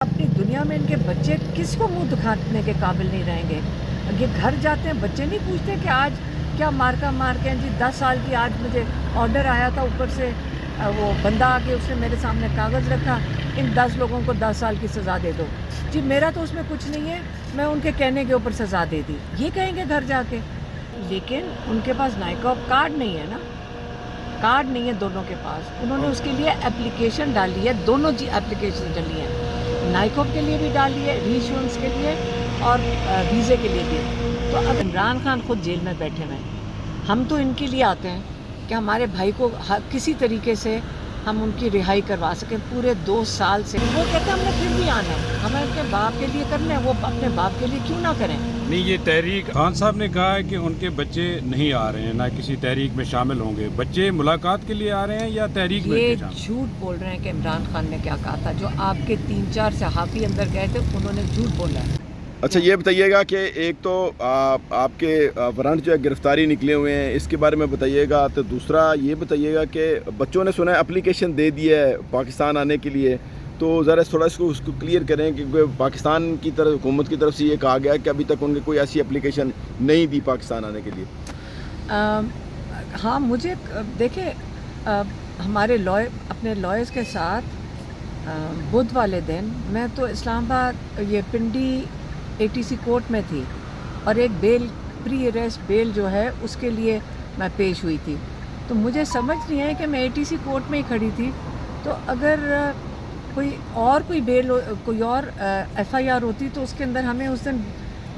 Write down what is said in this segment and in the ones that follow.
अपनी दुनिया में इनके बच्चे किसको मुंह दिखाने के काबिल नहीं रहेंगे। ये घर जाते हैं, बच्चे नहीं पूछते कि आज क्या मार्का मार के जी 10 साल की आज मुझे ऑर्डर आया था ऊपर से, वो बंदा आके उसने मेरे सामने कागज़ रखा, इन 10 लोगों को 10 साल की सज़ा दे दो। जी मेरा तो उसमें कुछ नहीं है, मैं उनके कहने के ऊपर सज़ा दे दी, ये कहेंगे घर जाके। लेकिन उनके पास नाइकॉब कार्ड नहीं है ना, कार्ड नहीं है दोनों के पास। उन्होंने उसके लिए एप्लीकेशन डाली है, दोनों जी एप्लीकेशन डाली है, नाइकॉब के लिए भी डाली है, रीइश्योरेंस के लिए और वीज़े के लिए भी। तो अब इमरान खान खुद जेल में बैठे हुए हैं, हम तो इनके लिए आते हैं कि हमारे भाई को किसी तरीके से हम उनकी रिहाई करवा सकें। पूरे 2 साल से वो कहते हैं हमने फिर भी आना है, हमें उनके बाप के लिए करना है, वो अपने बाप के लिए क्यों ना करें। नहीं, ये तहरीक खान साहब ने कहा है कि उनके बच्चे नहीं आ रहे हैं, ना किसी तहरीक में शामिल होंगे। बच्चे मुलाकात के लिए आ रहे हैं या तहरीक में? ये झूठ बोल रहे हैं कि इमरान खान ने क्या कहा था। जो आपके 3-4 सहाफ़ी अंदर गए थे उन्होंने झूठ बोला है। अच्छा, ये बताइएगा कि एक तो आपके वारंट जो है गिरफ्तारी निकले हुए हैं, इसके बारे में बताइएगा। तो दूसरा ये बताइएगा कि बच्चों ने सुना है एप्लीकेशन दे दी है पाकिस्तान आने के लिए, तो ज़रा थोड़ा उसको क्लियर करें कि पाकिस्तान की तरफ, हुकूमत की तरफ से ये कहा गया है कि अभी तक उनके कोई ऐसी एप्लीकेशन नहीं दी पाकिस्तान आने के लिए। हाँ, मुझे देखिए, हमारे अपने लॉयर्स के साथ बुध वाले दिन मैं तो इस्लामाबाद ये पिंडी ATC कोर्ट में थी और एक प्री अरेस्ट बेल जो है उसके लिए मैं पेश हुई थी। तो मुझे समझ नहीं है कि मैं ATC कोर्ट में ही खड़ी थी, तो अगर कोई और FIR होती तो उसके अंदर हमें उस दिन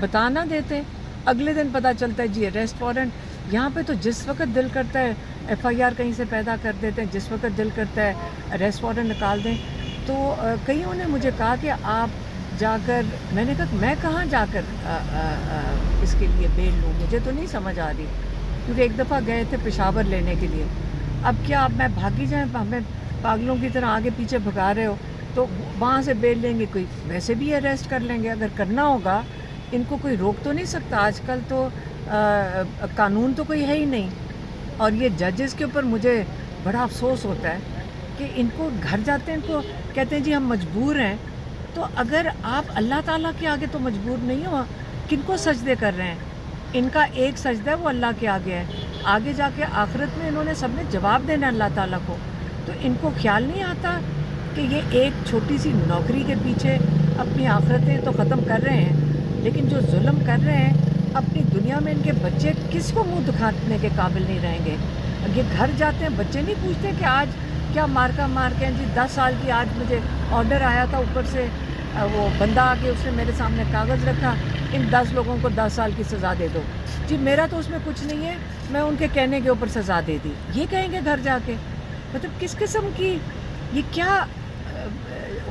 बताना देते। अगले दिन पता चलता है जी अरेस्ट वारंट। यहाँ पे तो जिस वक्त दिल करता है FIR कहीं से पैदा कर देते हैं, जिस वक्त दिल करता है अरेस्ट वारंट निकाल दें। तो कईयों ने मुझे कहा कि आप जाकर, मैंने कहा मैं कहाँ जाकर इसके लिए बेल लूँ, मुझे तो नहीं समझ आ रही, क्योंकि एक दफ़ा गए थे पेशावर लेने के लिए। अब क्या अब मैं भागी जाए, हमें पागलों की तरह आगे पीछे भगा रहे हो, तो वहाँ से बेल लेंगे, कोई वैसे भी अरेस्ट कर लेंगे। अगर करना होगा इनको कोई रोक तो नहीं सकता। आजकल तो कानून तो कोई है ही नहीं। और ये जजेस के ऊपर मुझे बड़ा अफसोस होता है कि इनको घर जाते हैं, इनको कहते हैं जी हम मजबूर हैं। तो अगर आप अल्लाह ताला के आगे तो मजबूर नहीं हो, किनको सजदे कर रहे हैं? इनका एक सजदा है वो अल्लाह के आगे है, आगे जाके आखिरत में इन्होंने सबने जवाब देना अल्लाह ताला को। तो इनको ख्याल नहीं आता कि ये एक छोटी सी नौकरी के पीछे अपनी आखिरतें तो ख़त्म कर रहे हैं, लेकिन जो जुल्म कर रहे हैं अपनी दुनिया में, इनके बच्चे किसको मुंह दिखाने के काबिल नहीं रहेंगे। ये घर जाते हैं, बच्चे नहीं पूछते कि आज क्या मार्का मार के जी 10 साल की आज मुझे ऑर्डर आया था ऊपर से, वो बंदा आके उसने मेरे सामने कागज़ रखा, इन 10 लोगों को 10 साल की सज़ा दे दो। जी मेरा तो उसमें कुछ नहीं है, मैं उनके कहने के ऊपर सज़ा दे दी, ये कहेंगे घर जाके। मतलब किस किस्म की ये क्या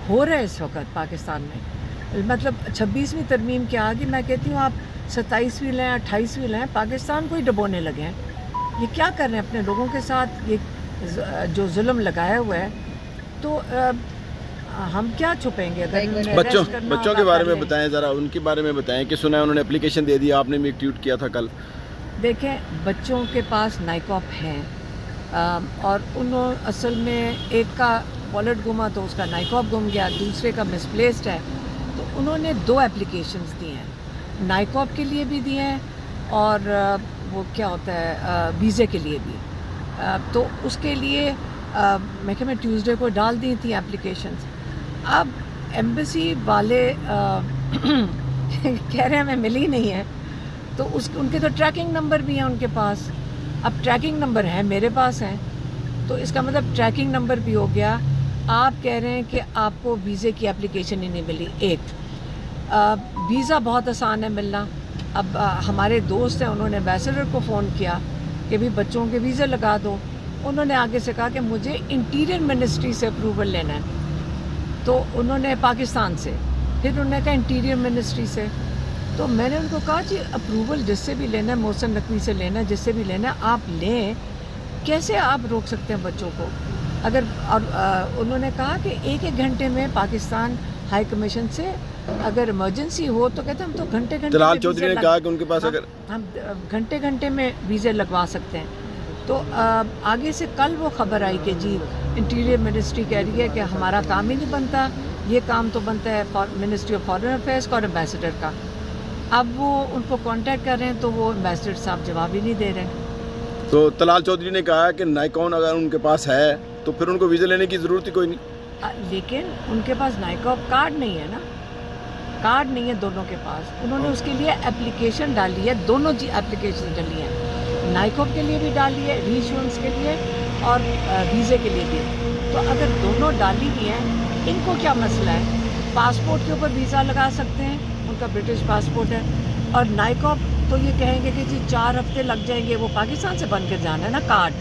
हो रहा है इस वक्त पाकिस्तान में। मतलब 26वीं तरमीम के आगे मैं कहती हूँ आप 27वीं लें, 28वीं लें, पाकिस्तान को ही डुबोने लगे हैं। ये क्या कर रहे हैं अपने लोगों के साथ, ये जो जुल्म लगाया हुआ है। तो हम क्या छुपेंगे। अगर बच्चों के बारे में बताएं, ज़रा उनके बारे में बताएं कि सुना है उन्होंने एप्लीकेशन दे दी, आपने भी एक ट्वीट किया था कल। देखें, बच्चों के पास नाइकॉब हैं और उन्होंने असल में एक का वॉलेट गुमा तो उसका नाइकॉब गुम गया, दूसरे का मिसप्लेस्ड है। तो उन्होंने 2 एप्लीकेशंस दी हैं, नाइकॉब के लिए भी दिए हैं और वो क्या होता है वीज़े के लिए भी। तो उसके लिए मैं ट्यूसडे को डाल दी थी एप्लीकेशंस। अब एम्बेसी वाले कह रहे हैं हमें मिली नहीं है, तो उनके तो ट्रैकिंग नंबर भी हैं उनके पास। अब ट्रैकिंग नंबर है, मेरे पास हैं, तो इसका मतलब ट्रैकिंग नंबर भी हो गया। आप कह रहे हैं कि आपको वीज़े की एप्लीकेशन ही नहीं मिली। एक वीज़ा बहुत आसान है मिलना। अब हमारे दोस्त हैं, उन्होंने एम्बेसडर को फ़ोन किया कि भी बच्चों के वीज़े लगा दो। उन्होंने आगे से कहा कि मुझे इंटीरियर मिनिस्ट्री से अप्रूवल लेना है, तो उन्होंने पाकिस्तान से, फिर उन्होंने कहा इंटीरियर मिनिस्ट्री से। तो मैंने उनको कहा जी अप्रूवल जिससे भी लेना है, मोहसिन नकवी से लेना है, जिससे भी लेना है आप लें, कैसे आप रोक सकते हैं बच्चों को। अगर और उन्होंने कहा कि एक घंटे में पाकिस्तान हाई कमीशन से अगर इमरजेंसी हो तो कहते हैं हम तो घंटे जलाल चौधरी ने कहा कि उनके पास अगर हम घंटे में वीज़े लगवा सकते हैं। तो आगे से कल वो ख़बर आई कि जी इंटीरियर मिनिस्ट्री कह रही है कि हमारा काम ही नहीं बनता, ये काम तो बनता है मिनिस्ट्री ऑफ फॉरेन अफेयर्स का और एम्बेसडर का। अब वो उनको कांटेक्ट कर रहे हैं तो वो एम्बेसडर साहब जवाब ही नहीं दे रहे हैं। तो तलाल चौधरी ने कहा कि नाइकॉन अगर उनके पास है तो फिर उनको वीज़ा लेने की ज़रूरत ही कोई नहीं। लेकिन उनके पास नाइकॉप कार्ड नहीं है ना, कार्ड नहीं है दोनों के पास। उन्होंने उसके लिए एप्लीकेशन डाली है, दोनों एप्लीकेशन डाली है, नाइकॉप के लिए भी डाली है, रीइश्योरेंस के लिए और वीज़े के लिए भी। तो अगर दोनों डाली हुई हैं, इनको क्या मसला है? पासपोर्ट के ऊपर वीज़ा लगा सकते हैं, उनका ब्रिटिश पासपोर्ट है। और नाइकॉप तो ये कहेंगे कि जी 4 हफ्ते लग जाएंगे, वो पाकिस्तान से बन कर जाना है ना कार्ड।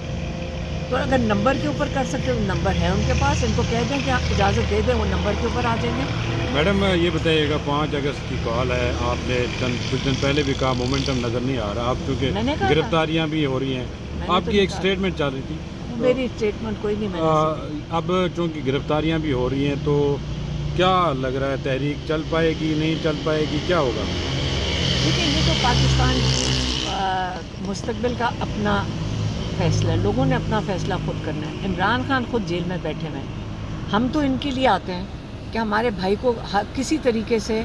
तो अगर नंबर के ऊपर कर सकते हैं, नंबर है उनके पास, इनको कह दें कि आप इजाज़त दे दें, वो नंबर के ऊपर आ जाएंगे। मैडम ये बताइएगा 5 अगस्त की कॉल है, आपने कुछ दिन पहले भी कहा मोमेंटम नज़र नहीं आ रहा, आप क्योंकि मैंने कहा था। गिरफ्तारियाँ भी हो रही हैं, मैंने आपकी तो एक कहा। स्टेटमेंट चल रही थी। मेरी स्टेटमेंट कोई नहीं मैंने अब चूँकि गिरफ्तारियाँ भी हो रही हैं तो क्या लग रहा है, तहरीक चल पाएगी, नहीं चल पाएगी, क्या होगा? देखिए, ये तो पाकिस्तान की मुस्तकबिल का अपना फैसला है, लोगों ने अपना फ़ैसला खुद करना है। इमरान खान खुद जेल में बैठे हुए हैं, हम तो इनके लिए आते हैं कि हमारे भाई को किसी तरीके से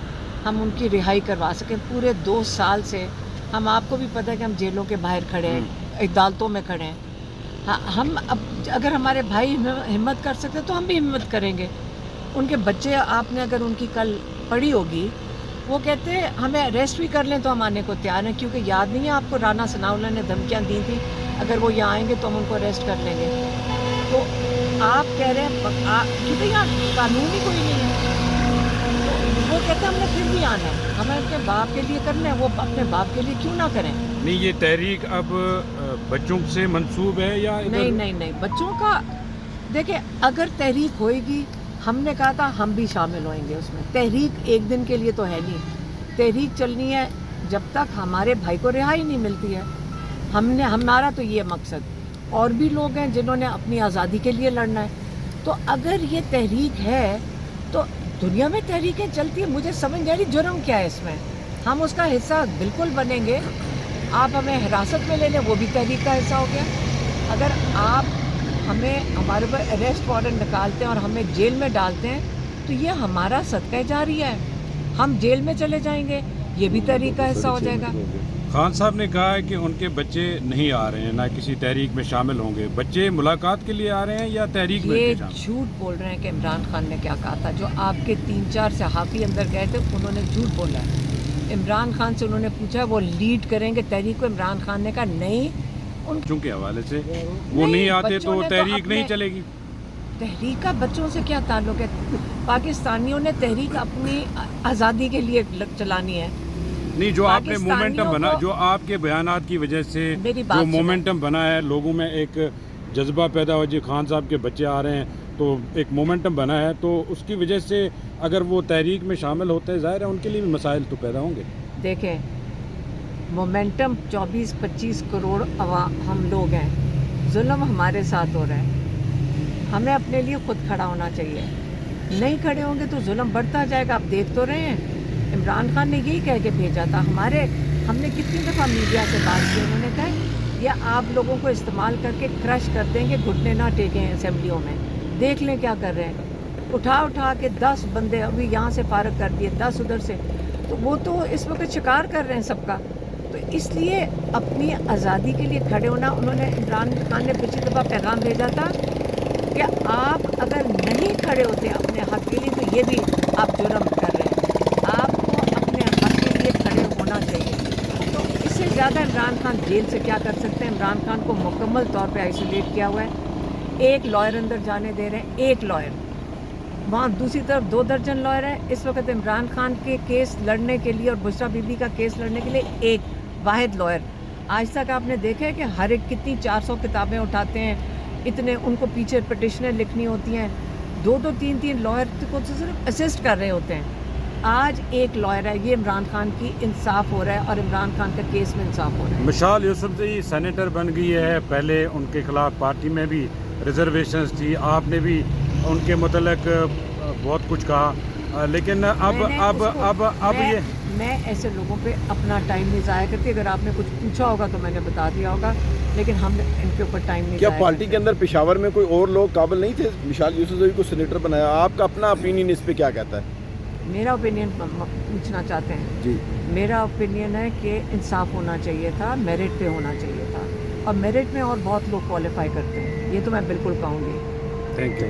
हम उनकी रिहाई करवा सकें। पूरे 2 साल से हम, आपको भी पता है कि हम जेलों के बाहर खड़े हैं, अदालतों में खड़े हैं। हम अब अगर हमारे भाई हिम्मत कर सकते तो हम भी हिम्मत करेंगे। उनके बच्चे, आपने अगर उनकी कल पढ़ी होगी, वो कहते हैं हमें अरेस्ट भी कर लें तो हम आने को तैयार हैं, क्योंकि याद नहीं है आपको राना सनाउल्लाह ने धमकियाँ दी थी, अगर वो यहाँ आएंगे तो हम उनको अरेस्ट कर लेंगे। तो आप कह रहे हैं कि भाई यहाँ कानून ही कोई नहीं है, तो वो कहते हैं हमने फिर भी आना है, हमें अपने बाप के लिए करना है, वो अपने बाप के लिए क्यों ना करें? नहीं, ये तहरीक अब बच्चों से मंसूब है या नहीं, बच्चों का देखिए, अगर तहरीक होएगी, हमने कहा था हम भी शामिल होएंगे उसमें। तहरीक एक दिन के लिए तो है नहीं, तहरीक चलनी है जब तक हमारे भाई को रिहाई नहीं मिलती है। हमारा तो ये मकसद, और भी लोग हैं जिन्होंने अपनी आज़ादी के लिए लड़ना है। तो अगर ये तहरीक है तो दुनिया में तहरीकें चलती हैं, मुझे समझ नहीं आ रही जुर्म क्या है इसमें। हम उसका हिस्सा बिल्कुल बनेंगे, आप हमें हिरासत में ले लें, वो भी तहरीक का हिस्सा हो गया। अगर आप हमारे ऊपर अरेस्ट वारंट निकालते हैं और हमें जेल में डालते हैं तो ये हमारा सदका जारिया है, हम जेल में चले जाएंगे, ये भी तहरीक का हिस्सा हो जाएगा। खान साहब ने कहा है कि उनके बच्चे नहीं आ रहे हैं, ना किसी तहरीक में शामिल होंगे। बच्चे मुलाकात के लिए आ रहे हैं या तहरीक में? ये झूठ बोल रहे हैं कि इमरान खान ने क्या कहा था। जो आपके 3-4 सहाफ़ी अंदर गए थे, उन्होंने झूठ बोला है। इमरान खान से उन्होंने पूछा वो लीड करेंगे तहरीक को, इमरान खान ने कहा नहीं। बच्चों के हवाले से वो नहीं आते तो तहरीक नहीं चलेगी। तहरीक का बच्चों से क्या ताल्लुक है? पाकिस्तानियों ने तहरीक अपनी आज़ादी के लिए चलानी है। नहीं, जो आपने मोमेंटम बना, जो आपके बयानात की वजह से जो मोमेंटम बना है, लोगों में एक जज्बा पैदा हो, जी खान साहब के बच्चे आ रहे हैं तो एक मोमेंटम बना है, तो उसकी वजह से अगर वो तहरीक में शामिल होते हैं, ज़ाहिर है उनके लिए भी मसाइल तो पैदा होंगे। देखें, मोमेंटम 24-25 करोड़ हम लोग हैं, जुल्म हमारे साथ हो रहा है, हमें अपने लिए खुद खड़ा होना चाहिए। नहीं खड़े होंगे तो जुल्म बढ़ता जाएगा। आप देख तो रहे हैं, इमरान खान ने यही कह के भेजा था। हमने कितनी दफ़ा मीडिया से बात की, उन्होंने कहा ये आप लोगों को इस्तेमाल करके क्रश कर देंगे, घुटने ना टेकें असेंबलियों में, देख लें क्या कर रहे हैं। उठा के 10 बंदे अभी यहाँ से फारग कर दिए, 10 उधर से, तो वो तो इस वक्त शिकार कर रहे हैं सबका। तो इसलिए अपनी आज़ादी के लिए खड़े होना, उन्होंने, इमरान खान ने पिछली दफ़ा पैगाम भेजा था कि आप अगर नहीं खड़े होते अपने हक़ के लिए तो ये भी आप जुर्म कर रहे हैं, आपको अपने हक़ के लिए खड़े होना चाहिए। तो इससे ज़्यादा इमरान खान जेल से क्या कर सकते हैं? इमरान खान को मुकम्मल तौर पे आइसोलेट किया हुआ है, एक लॉयर अंदर जाने दे रहे हैं, एक लॉयर, वहाँ दूसरी तरफ 2 दर्जन लॉयर है। इस वक्त इमरान खान के केस लड़ने के लिए और बुशरा बीबी का केस लड़ने के लिए एक वाहिद लॉयर। आज तक आपने देखा है कि हर एक कितनी 400 किताबें उठाते हैं, इतने उनको पीछे पिटिशनें लिखनी होती हैं, 2-2, 3-3 लॉयर को तो सिर्फ असिस्ट कर रहे होते हैं। आज एक लॉयर है, ये इमरान खान की इंसाफ हो रहा है और इमरान खान का केस में इंसाफ हो रहा है। मिसाल यूसुफजई सेनेटर बन गई है, पहले उनके खिलाफ पार्टी में भी रिजर्वेशंस थी, आपने भी उनके मुतल्लिक बहुत कुछ कहा, लेकिन अब میں ایسے لوگوں پہ اپنا ٹائم نہیں ضائع کرتی. اگر آپ نے کچھ پوچھا ہوگا تو میں نے بتا دیا ہوگا, لیکن ہم ان کے اوپر ٹائم نہیں کیا ضائع پارٹی کرتے. کے اندر پشاور میں کوئی اور لوگ قابل نہیں تھے؟ مشال یوسفزئی کو سینیٹر بنایا, آپ کا اپنا اپینین اس پہ کیا کہتا ہے؟ میرا اوپینین پوچھنا چاہتے ہیں؟ جی, میرا اوپینین ہے کہ انصاف ہونا چاہیے تھا, میرٹ پہ ہونا چاہیے تھا, اور میرٹ میں اور بہت لوگ کوالیفائی کرتے ہیں, یہ تو میں بالکل کہوں گی. Thank you.